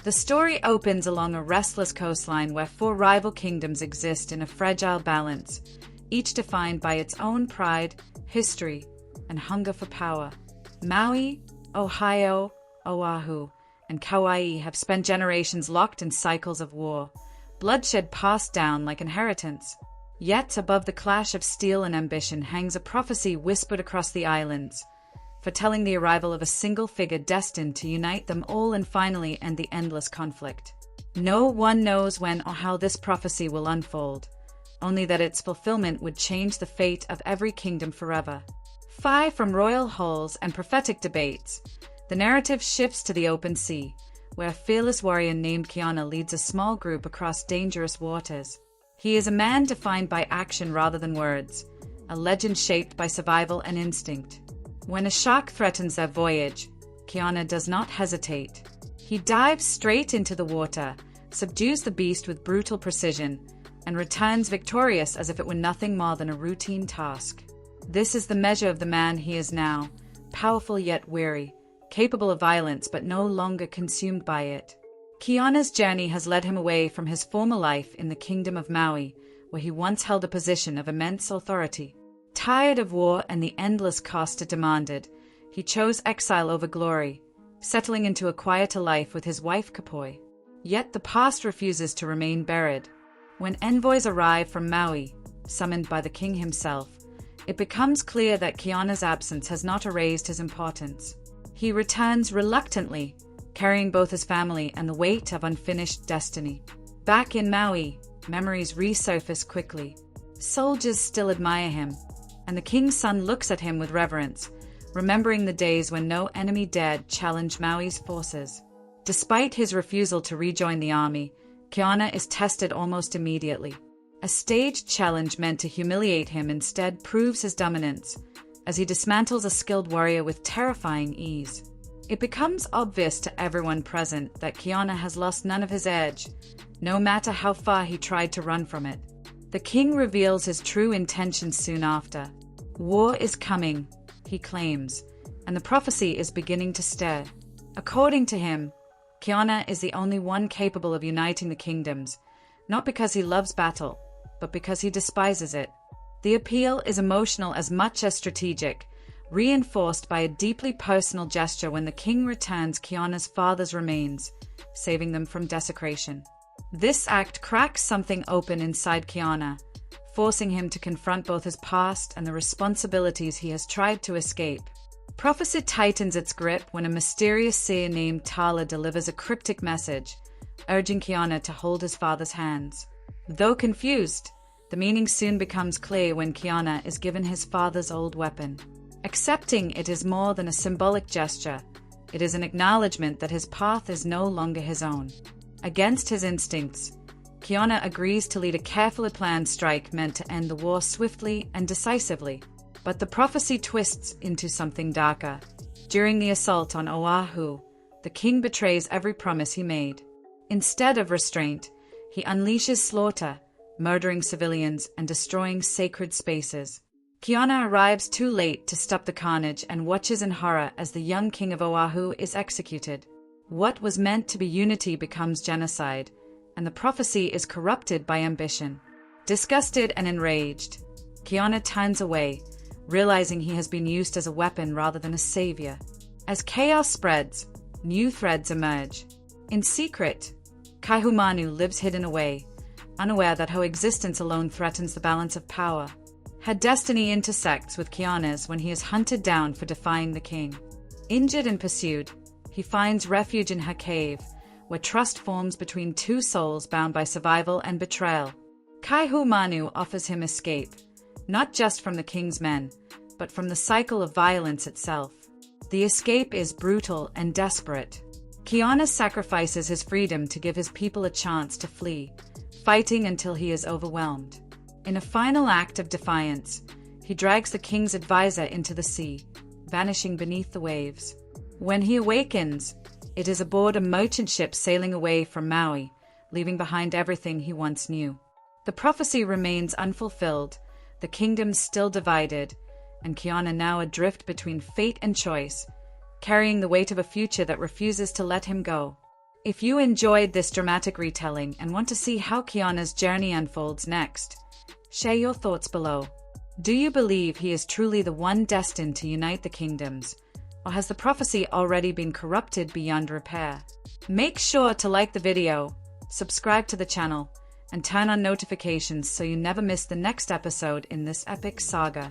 The story opens along a restless coastline where four rival kingdoms exist in a fragile balance, each defined by its own pride, history, and hunger for power. Maui, Ohio, Oahu, and Kauai have spent generations locked in cycles of war, bloodshed passed down like inheritance. Yet above the clash of steel and ambition hangs a prophecy whispered across the islands, foretelling the arrival of a single figure destined to unite them all and finally end the endless conflict. No one knows when or how this prophecy will unfold, only that its fulfillment would change the fate of every kingdom forever. Far from royal halls and prophetic debates, the narrative shifts to the open sea, where a fearless warrior named Kiana leads a small group across dangerous waters. He is a man defined by action rather than words, a legend shaped by survival and instinct. When a shark threatens their voyage, Kiana does not hesitate. He dives straight into the water, subdues the beast with brutal precision, and returns victorious as if it were nothing more than a routine task. This is the measure of the man he is now, powerful yet weary, capable of violence but no longer consumed by it. Kiana's journey has led him away from his former life in the kingdom of Maui, where he once held a position of immense authority. Tired of war and the endless cost it demanded, he chose exile over glory, settling into a quieter life with his wife Kapoi. Yet the past refuses to remain buried. When envoys arrive from Maui, summoned by the king himself, it becomes clear that Kiana's absence has not erased his importance. He returns reluctantly, carrying both his family and the weight of unfinished destiny. Back in Maui, memories resurface quickly. Soldiers still admire him, and the king's son looks at him with reverence, remembering the days when no enemy dared challenge Maui's forces. Despite his refusal to rejoin the army, Kiana is tested almost immediately. A staged challenge meant to humiliate him instead proves his dominance, as he dismantles a skilled warrior with terrifying ease. It becomes obvious to everyone present that Kiana has lost none of his edge, no matter how far he tried to run from it. The king reveals his true intentions soon after. War is coming, he claims, and the prophecy is beginning to stir. According to him, Kiana is the only one capable of uniting the kingdoms, not because he loves battle, but because he despises it. The appeal is emotional as much as strategic, reinforced by a deeply personal gesture when the king returns Kiana's father's remains, saving them from desecration. This act cracks something open inside Kiana, forcing him to confront both his past and the responsibilities he has tried to escape. Prophecy tightens its grip when a mysterious seer named Tala delivers a cryptic message, urging Kiana to hold his father's hands. Though confused, the meaning soon becomes clear when Kiana is given his father's old weapon. Accepting it is more than a symbolic gesture. It is an acknowledgement that his path is no longer his own. Against his instincts, Kiana agrees to lead a carefully planned strike meant to end the war swiftly and decisively. But the prophecy twists into something darker. During the assault on Oahu, the king betrays every promise he made. Instead of restraint, he unleashes slaughter, murdering civilians and destroying sacred spaces. Kiana arrives too late to stop the carnage and watches in horror as the young king of Oahu is executed. What was meant to be unity becomes genocide, and the prophecy is corrupted by ambition. Disgusted and enraged, Kiana turns away, realizing he has been used as a weapon rather than a savior. As chaos spreads, new threads emerge. In secret, Kaihumanu lives hidden away, unaware that her existence alone threatens the balance of power. Her destiny intersects with Kiana's when he is hunted down for defying the king. Injured and pursued, he finds refuge in her cave, where trust forms between two souls bound by survival and betrayal. Kaihumanu offers him escape, not just from the king's men, but from the cycle of violence itself. The escape is brutal and desperate. Kiana sacrifices his freedom to give his people a chance to flee, fighting until he is overwhelmed. In a final act of defiance, he drags the king's advisor into the sea, vanishing beneath the waves. When he awakens, it is aboard a merchant ship sailing away from Maui, leaving behind everything he once knew. The prophecy remains unfulfilled, the kingdom still divided, and Kiana now adrift between fate and choice, carrying the weight of a future that refuses to let him go. If you enjoyed this dramatic retelling and want to see how Kiana's journey unfolds next, share your thoughts below. Do you believe he is truly the one destined to unite the kingdoms, or has the prophecy already been corrupted beyond repair? Make sure to like the video, subscribe to the channel, and turn on notifications so you never miss the next episode in this epic saga.